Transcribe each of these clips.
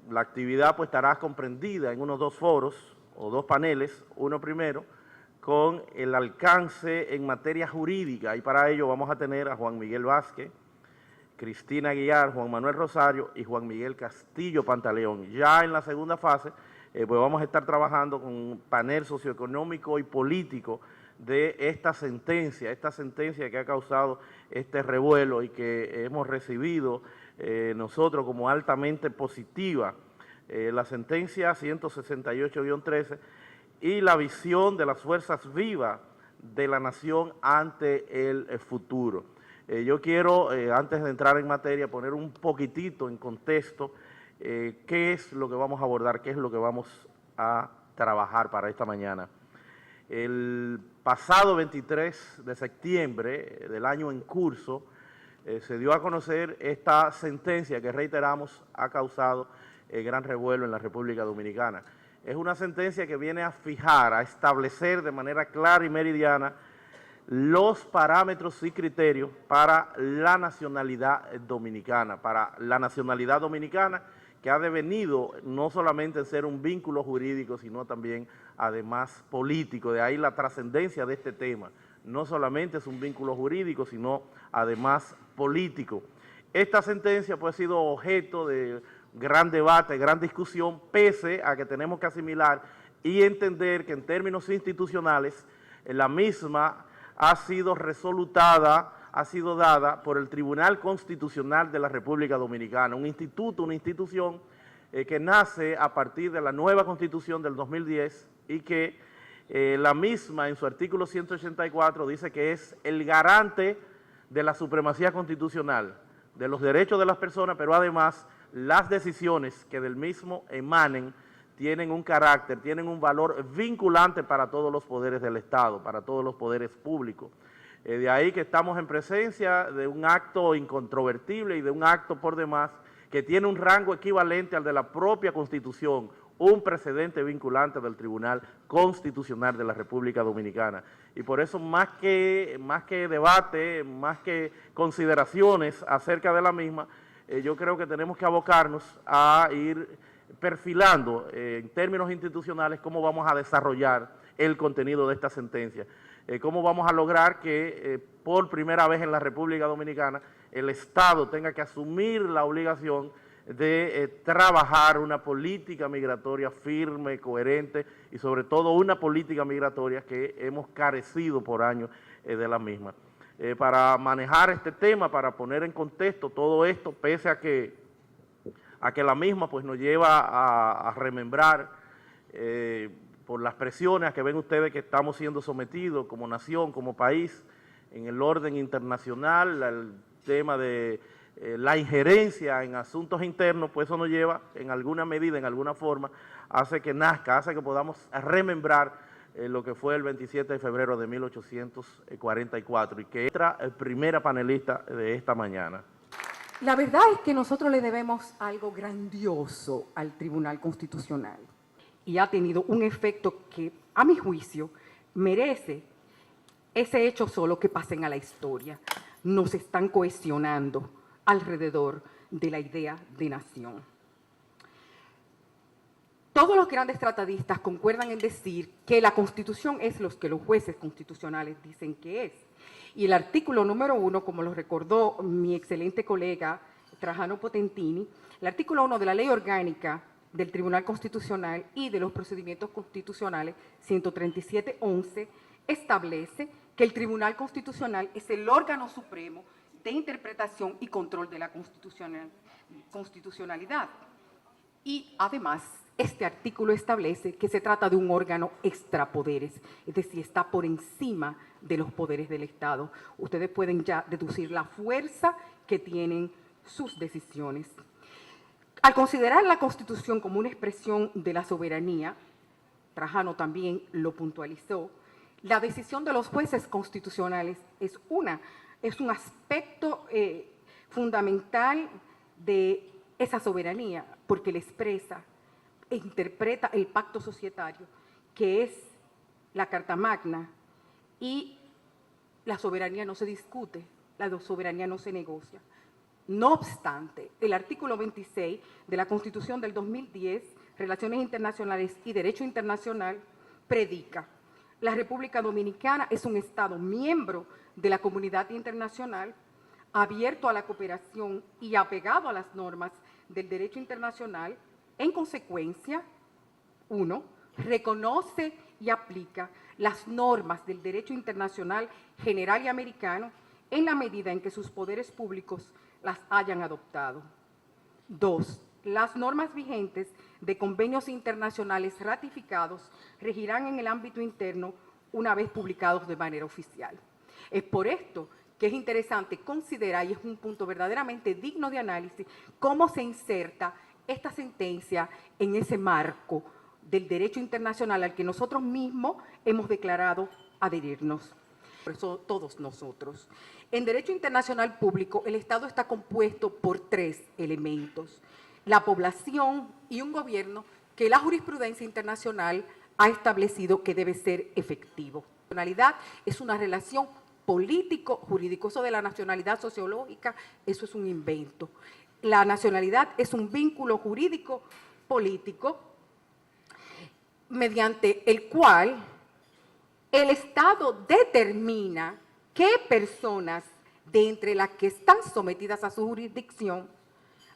la actividad pues estará comprendida en unos 2 foros o 2 paneles, uno primero con el alcance en materia jurídica, y para ello vamos a tener a Juan Miguel Vázquez, Cristina Aguiar, Juan Manuel Rosario y Juan Miguel Castillo Pantaleón. Ya en la segunda fase, pues vamos a estar trabajando con un panel socioeconómico y político de esta sentencia que ha causado este revuelo y que hemos recibido nosotros como altamente positiva, la sentencia 168-13 y la visión de las fuerzas vivas de la nación ante el futuro. Yo quiero, antes de entrar en materia, poner un poquitito en contexto qué es lo que vamos a abordar, qué es lo que vamos a trabajar para esta mañana. El pasado 23 de septiembre del año en curso se dio a conocer esta sentencia que, reiteramos, ha causado gran revuelo en la República Dominicana. Es una sentencia que viene a fijar, a establecer de manera clara y meridiana los parámetros y criterios para la nacionalidad dominicana, que ha devenido no solamente en ser un vínculo jurídico, sino también, además, político. De ahí la trascendencia de este tema. No solamente es un vínculo jurídico, sino, además, político. Esta sentencia pues, ha sido objeto de gran debate, gran discusión, pese a que tenemos que asimilar y entender que en términos institucionales la misma ha sido resolutada, ha sido dada por el Tribunal Constitucional de la República Dominicana, un instituto, una institución que nace a partir de la nueva Constitución del 2010 y que la misma en su artículo 184 dice que es el garante de la supremacía constitucional, de los derechos de las personas, pero además las decisiones que del mismo emanen tienen un carácter, tienen un valor vinculante para todos los poderes del Estado, para todos los poderes públicos. De ahí que estamos en presencia de un acto incontrovertible y de un acto por demás que tiene un rango equivalente al de la propia Constitución, un precedente vinculante del Tribunal Constitucional de la República Dominicana. Y por eso, más que debate, más que consideraciones acerca de la misma, yo creo que tenemos que abocarnos a ir perfilando en términos institucionales cómo vamos a desarrollar el contenido de esta sentencia, cómo vamos a lograr que por primera vez en la República Dominicana el Estado tenga que asumir la obligación de trabajar una política migratoria firme, coherente y sobre todo una política migratoria que hemos carecido por años de la misma. Para manejar este tema, para poner en contexto todo esto, pese a que la misma pues, nos lleva a remembrar por las presiones a que ven ustedes que estamos siendo sometidos como nación, como país, en el orden internacional, el tema de la injerencia en asuntos internos, pues eso nos lleva en alguna medida, en alguna forma, hace que podamos remembrar lo que fue el 27 de febrero de 1844 y que entra el primera panelista de esta mañana. La verdad es que nosotros le debemos algo grandioso al Tribunal Constitucional y ha tenido un efecto que, a mi juicio, merece ese hecho solo que pasen a la historia. Nos están cohesionando alrededor de la idea de nación. Todos los grandes tratadistas concuerdan en decir que la Constitución es lo que los jueces constitucionales dicen que es. Y el artículo número 1, como lo recordó mi excelente colega Trajano Potentini, el artículo 1 de la Ley Orgánica del Tribunal Constitucional y de los Procedimientos Constitucionales 137.11 establece que el Tribunal Constitucional es el órgano supremo de interpretación y control de la constitucionalidad. Y además, este artículo establece que se trata de un órgano extrapoderes, es decir, está por encima de los poderes del Estado. Ustedes pueden ya deducir la fuerza que tienen sus decisiones. Al considerar la Constitución como una expresión de la soberanía, Trajano también lo puntualizó, la decisión de los jueces constitucionales es un aspecto fundamental de esa soberanía, porque le expresa e interpreta el pacto societario, que es la Carta Magna, y la soberanía no se discute, la soberanía no se negocia. No obstante, el artículo 26 de la Constitución del 2010, Relaciones Internacionales y Derecho Internacional, predica: la República Dominicana es un Estado miembro de la comunidad internacional, abierto a la cooperación y apegado a las normas del derecho internacional. En consecuencia, 1. Reconoce y aplica las normas del derecho internacional general y americano en la medida en que sus poderes públicos las hayan adoptado. 2. Las normas vigentes de convenios internacionales ratificados regirán en el ámbito interno una vez publicados de manera oficial. Es por esto que es interesante considerar, y es un punto verdaderamente digno de análisis, cómo se inserta esta sentencia en ese marco del derecho internacional al que nosotros mismos hemos declarado adherirnos. Por eso todos nosotros. En derecho internacional público, el Estado está compuesto por 3 elementos: la población y un gobierno que la jurisprudencia internacional ha establecido que debe ser efectivo. La nacionalidad es una relación político-jurídico. Eso de la nacionalidad sociológica, eso es un invento. La nacionalidad es un vínculo jurídico político mediante el cual el Estado determina qué personas de entre las que están sometidas a su jurisdicción,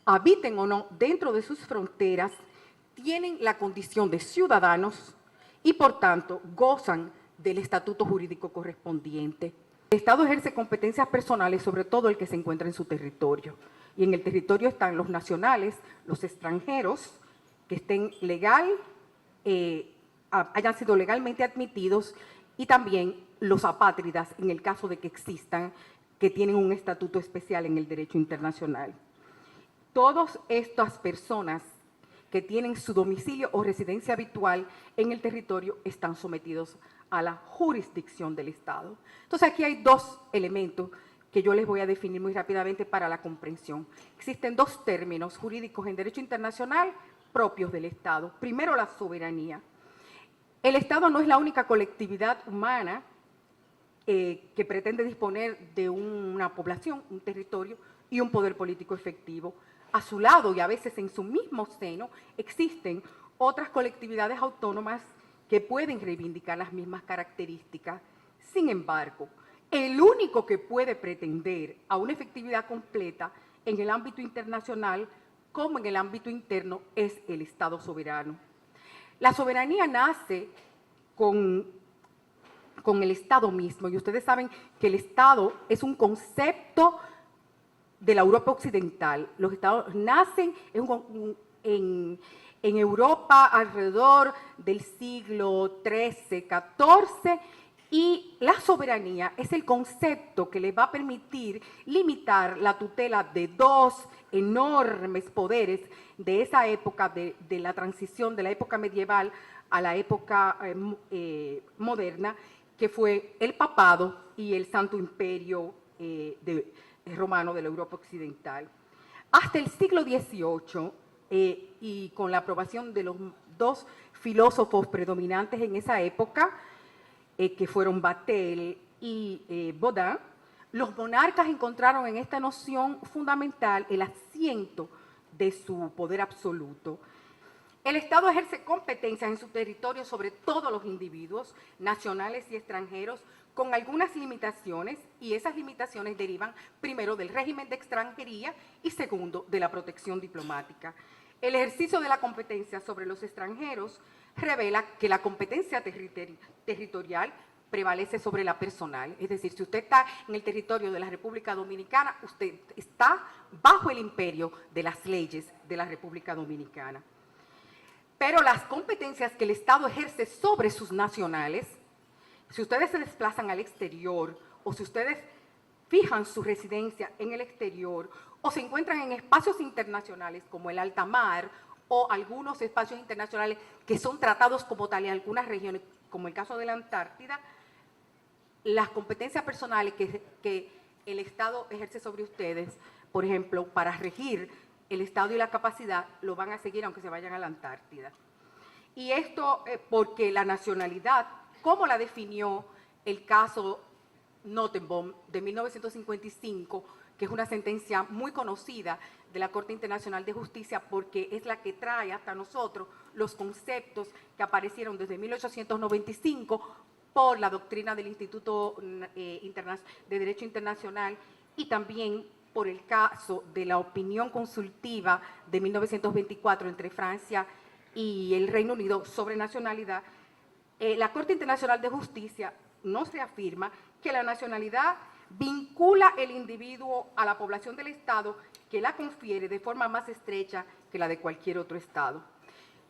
habiten o no dentro de sus fronteras, tienen la condición de ciudadanos y, por tanto, gozan del estatuto jurídico correspondiente. El Estado ejerce competencias personales sobre todo el que se encuentra en su territorio. Y en el territorio están los nacionales, los extranjeros que estén hayan sido legalmente admitidos, y también los apátridas, en el caso de que existan, que tienen un estatuto especial en el derecho internacional. Todas estas personas que tienen su domicilio o residencia habitual en el territorio están sometidos a la jurisdicción del Estado. Entonces, aquí hay 2 elementos que yo les voy a definir muy rápidamente para la comprensión. Existen 2 términos jurídicos en derecho internacional propios del Estado. Primero, la soberanía. El Estado no es la única colectividad humana que pretende disponer de una población, un territorio y un poder político efectivo. A su lado, y a veces en su mismo seno, existen otras colectividades autónomas que pueden reivindicar las mismas características. Sin embargo, el único que puede pretender a una efectividad completa en el ámbito internacional como en el ámbito interno es el Estado soberano. La soberanía nace con el Estado mismo, y ustedes saben que el Estado es un concepto de la Europa occidental. Los Estados nacen en Europa alrededor del siglo XIII, XIV, y la soberanía es el concepto que le va a permitir limitar la tutela de 2 enormes poderes de esa época, de la transición de la época medieval a la época moderna, que fue el papado y el Santo Imperio romano de la Europa occidental. Hasta el siglo XVIII, y con la aprobación de los 2 filósofos predominantes en esa época, que fueron Vattel y Baudin, los monarcas encontraron en esta noción fundamental el asiento de su poder absoluto. El Estado ejerce competencias en su territorio sobre todos los individuos, nacionales y extranjeros, con algunas limitaciones, y esas limitaciones derivan primero del régimen de extranjería y segundo de la protección diplomática. El ejercicio de la competencia sobre los extranjeros revela que la competencia territorial prevalece sobre la personal. Es decir, si usted está en el territorio de la República Dominicana, usted está bajo el imperio de las leyes de la República Dominicana. Pero las competencias que el Estado ejerce sobre sus nacionales, si ustedes se desplazan al exterior o si ustedes fijan su residencia en el exterior o se encuentran en espacios internacionales como el alta mar o algunos espacios internacionales que son tratados como tal en algunas regiones, como el caso de la Antártida, las competencias personales que el Estado ejerce sobre ustedes, por ejemplo, para regir el Estado y la capacidad, lo van a seguir aunque se vayan a la Antártida. Y esto porque la nacionalidad, como la definió el caso Notenbaum de 1955, que es una sentencia muy conocida de la Corte Internacional de Justicia, porque es la que trae hasta nosotros los conceptos que aparecieron desde 1895 por la doctrina del Instituto de Derecho Internacional y también por el caso de la opinión consultiva de 1924 entre Francia y el Reino Unido sobre nacionalidad. La Corte Internacional de Justicia nos reafirma que la nacionalidad vincula el individuo a la población del Estado, que la confiere de forma más estrecha que la de cualquier otro Estado.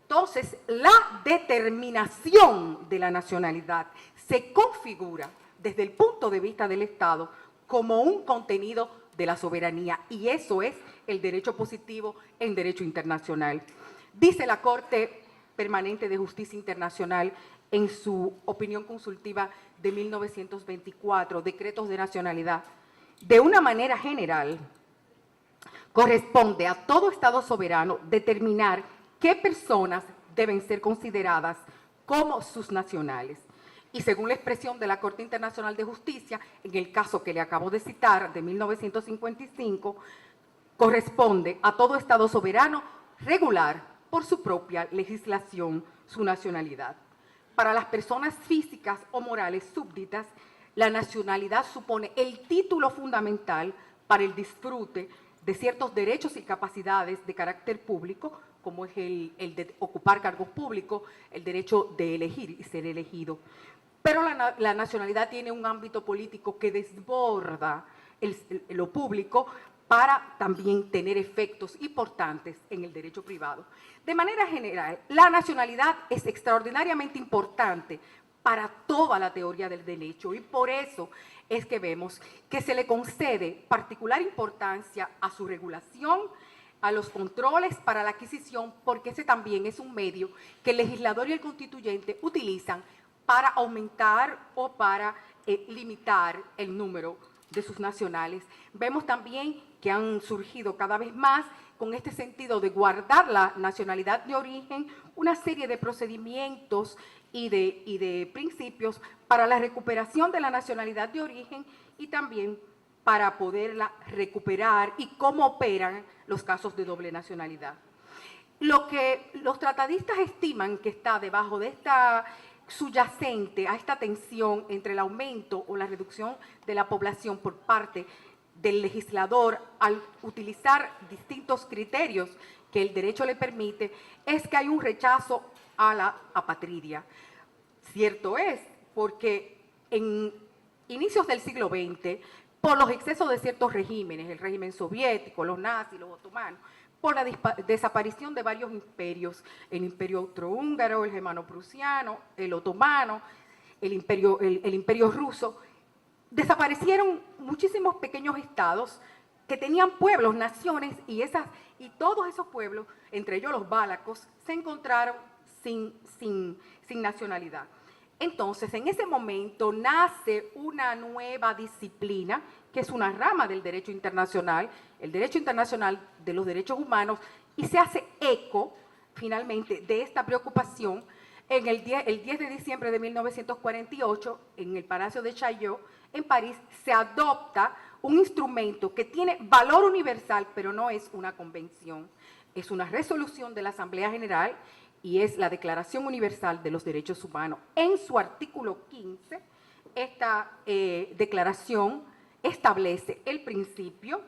Entonces, la determinación de la nacionalidad se configura desde el punto de vista del Estado como un contenido de la soberanía, y eso es el derecho positivo en derecho internacional. Dice la Corte Permanente de Justicia Internacional en su opinión consultiva de 1924, decretos de nacionalidad, de una manera general, corresponde a todo Estado soberano determinar qué personas deben ser consideradas como sus nacionales. Y según la expresión de la Corte Internacional de Justicia, en el caso que le acabo de citar, de 1955, corresponde a todo Estado soberano regular por su propia legislación su nacionalidad. Para las personas físicas o morales súbditas, la nacionalidad supone el título fundamental para el disfrute de ciertos derechos y capacidades de carácter público, como es el de ocupar cargos públicos, el derecho de elegir y ser elegido. Pero la nacionalidad tiene un ámbito político que desborda lo público para también tener efectos importantes en el derecho privado. De manera general, la nacionalidad es extraordinariamente importante para toda la teoría del derecho y por eso es que vemos que se le concede particular importancia a su regulación, a los controles para la adquisición, porque ese también es un medio que el legislador y el constituyente utilizan para aumentar o para limitar el número de sus nacionales. Vemos también que han surgido cada vez más, con este sentido de guardar la nacionalidad de origen, una serie de procedimientos y de principios para la recuperación de la nacionalidad de origen y también para poderla recuperar y cómo operan los casos de doble nacionalidad. Lo que los tratadistas estiman que está debajo de esta subyacente a esta tensión entre el aumento o la reducción de la población por parte del legislador al utilizar distintos criterios que el derecho le permite, es que hay un rechazo a la apatridia. Cierto es, porque en inicios del siglo XX, por los excesos de ciertos regímenes, el régimen soviético, los nazis, los otomanos, por la desaparición de varios imperios, el imperio austrohúngaro, el germano-prusiano, el otomano, el imperio ruso, desaparecieron muchísimos pequeños estados que tenían pueblos, naciones, y todos esos pueblos, entre ellos los válacos, se encontraron sin nacionalidad. Entonces, en ese momento nace una nueva disciplina, que es una rama del derecho internacional, el derecho internacional de los derechos humanos, y se hace eco, finalmente, de esta preocupación. El 10 de diciembre de 1948, en el Palacio de Chaillot, en París, se adopta un instrumento que tiene valor universal, pero no es una convención, es una resolución de la Asamblea General, y es la Declaración Universal de los Derechos Humanos. En su artículo 15, esta declaración establece el principio,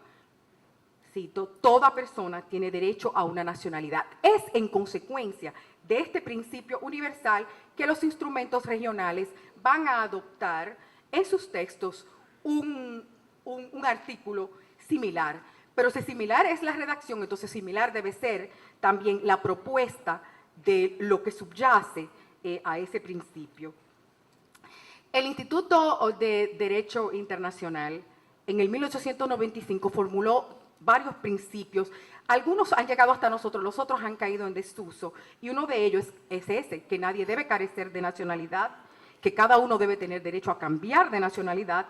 cito, toda persona tiene derecho a una nacionalidad. Es en consecuencia de este principio universal que los instrumentos regionales van a adoptar en sus textos un artículo similar. Pero si similar es la redacción, entonces similar debe ser también la propuesta de lo que subyace a ese principio. El Instituto de Derecho Internacional en el 1895 formuló varios principios. Algunos han llegado hasta nosotros, los otros han caído en desuso, y uno de ellos es ese, que nadie debe carecer de nacionalidad, que cada uno debe tener derecho a cambiar de nacionalidad,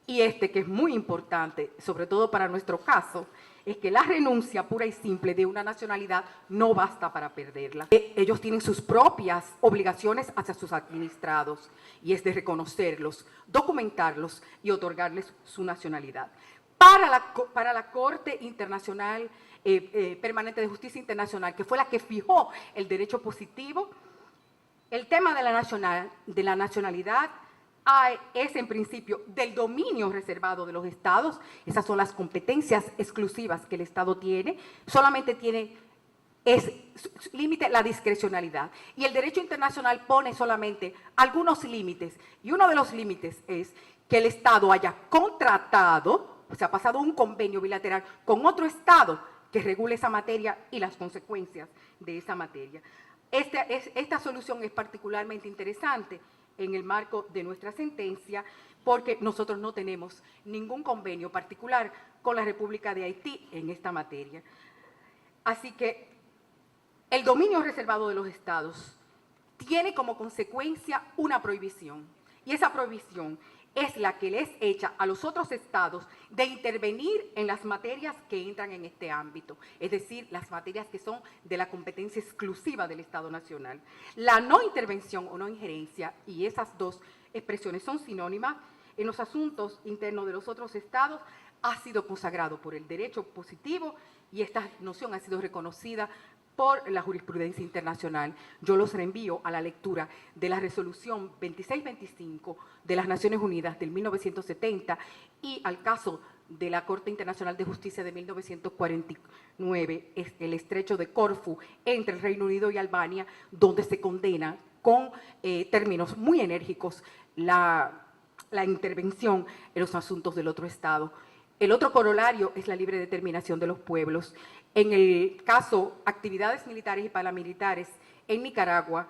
y que es muy importante, sobre todo para nuestro caso, es que la renuncia pura y simple de una nacionalidad no basta para perderla. Ellos tienen sus propias obligaciones hacia sus administrados, y es de reconocerlos, documentarlos y otorgarles su nacionalidad. para la Corte Internacional Permanente de Justicia Internacional, que fue la que fijó el derecho positivo, el tema de la nacionalidad es en principio del dominio reservado de los estados. Esas son las competencias exclusivas que el Estado tiene. Solamente tiene límite la discrecionalidad. Y el derecho internacional pone solamente algunos límites. Y uno de los límites es que el Estado haya contratado, o sea, ha pasado un convenio bilateral con otro Estado que regule esa materia y las consecuencias de esa materia. Esta solución es particularmente interesante en el marco de nuestra sentencia, porque nosotros no tenemos ningún convenio particular con la República de Haití en esta materia. Así que el dominio reservado de los estados tiene como consecuencia una prohibición, y esa prohibición es la que les echa a los otros estados de intervenir en las materias que entran en este ámbito, es decir, las materias que son de la competencia exclusiva del Estado Nacional. La no intervención o no injerencia, y esas dos expresiones son sinónimas, en los asuntos internos de los otros estados ha sido consagrado por el derecho positivo y esta noción ha sido reconocida por la jurisprudencia internacional. Yo los reenvío a la lectura de la resolución 2625 de las Naciones Unidas del 1970 y al caso de la Corte Internacional de Justicia de 1949, el estrecho de Corfú entre el Reino Unido y Albania, donde se condena con términos muy enérgicos la intervención en los asuntos del otro Estado. El otro corolario es la libre determinación de los pueblos. En el caso actividades militares y paramilitares en Nicaragua,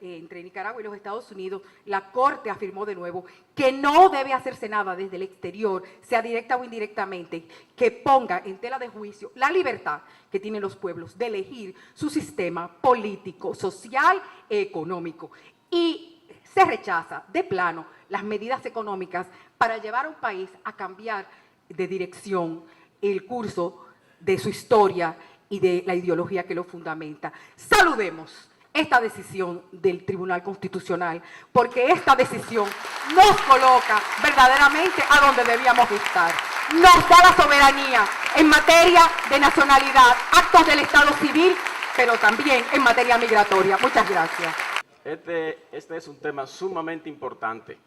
entre Nicaragua y los Estados Unidos, la Corte afirmó de nuevo que no debe hacerse nada desde el exterior, sea directa o indirectamente, que ponga en tela de juicio la libertad que tienen los pueblos de elegir su sistema político, social e económico. Y se rechaza de plano las medidas económicas para llevar a un país a cambiar de dirección el curso de su historia y de la ideología que lo fundamenta. Saludemos esta decisión del Tribunal Constitucional, porque esta decisión nos coloca verdaderamente a donde debíamos estar. Nos da la soberanía en materia de nacionalidad, actos del Estado civil, pero también en materia migratoria. Muchas gracias. Este es un tema sumamente importante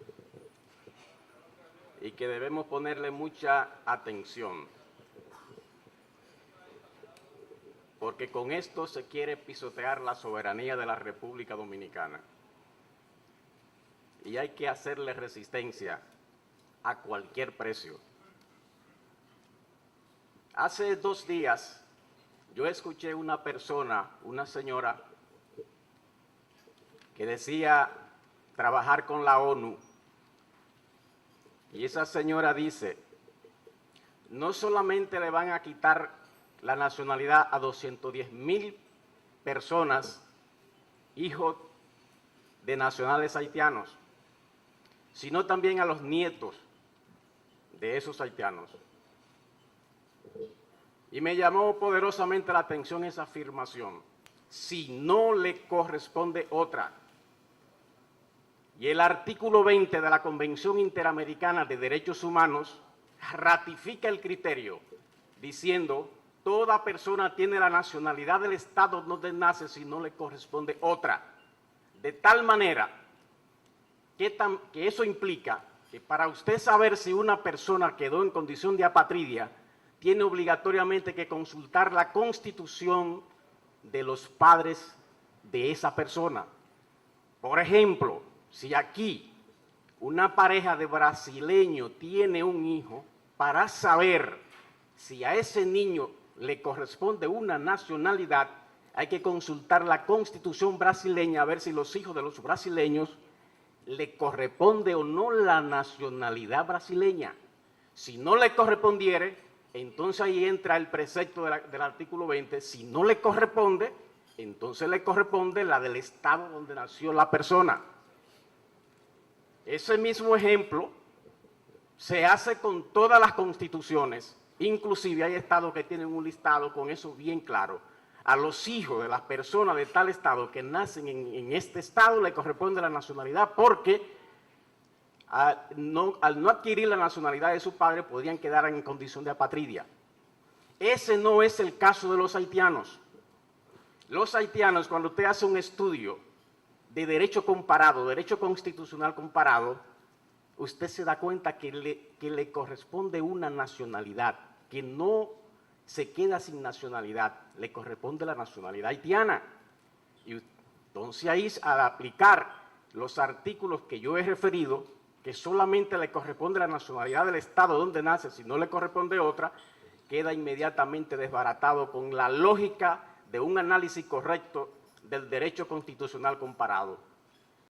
y que debemos ponerle mucha atención, porque con esto se quiere pisotear la soberanía de la República Dominicana y hay que hacerle resistencia a cualquier precio. Hace 2 días yo escuché una persona, una señora, que decía trabajar con la ONU, y esa señora dice, no solamente le van a quitar la nacionalidad a 210,000 personas, hijos de nacionales haitianos, sino también a los nietos de esos haitianos. Y me llamó poderosamente la atención esa afirmación, si no le corresponde otra. Y el artículo 20 de la Convención Interamericana de Derechos Humanos ratifica el criterio, diciendo, toda persona tiene la nacionalidad del Estado donde nace si no le corresponde otra. De tal manera que eso implica que para usted saber si una persona quedó en condición de apatridia, tiene obligatoriamente que consultar la Constitución de los padres de esa persona. Por ejemplo, si aquí una pareja de brasileños tiene un hijo, para saber si a ese niño le corresponde una nacionalidad, hay que consultar la Constitución brasileña a ver si los hijos de los brasileños le corresponde o no la nacionalidad brasileña. Si no le correspondiere, entonces ahí entra el precepto del artículo 20, si no le corresponde, entonces le corresponde la del estado donde nació la persona. Ese mismo ejemplo se hace con todas las constituciones, inclusive hay estados que tienen un listado con eso bien claro. A los hijos de las personas de tal estado que nacen en este estado le corresponde la nacionalidad porque al no adquirir la nacionalidad de su padre, podrían quedar en condición de apatridia. Ese no es el caso de los haitianos. Los haitianos, cuando usted hace un estudio de derecho comparado, derecho constitucional comparado, usted se da cuenta que le corresponde una nacionalidad, que no se queda sin nacionalidad, le corresponde la nacionalidad haitiana. Y entonces ahí, al aplicar los artículos que yo he referido, que solamente le corresponde la nacionalidad del Estado donde nace, si no le corresponde otra, queda inmediatamente desbaratado con la lógica de un análisis correcto del derecho constitucional comparado.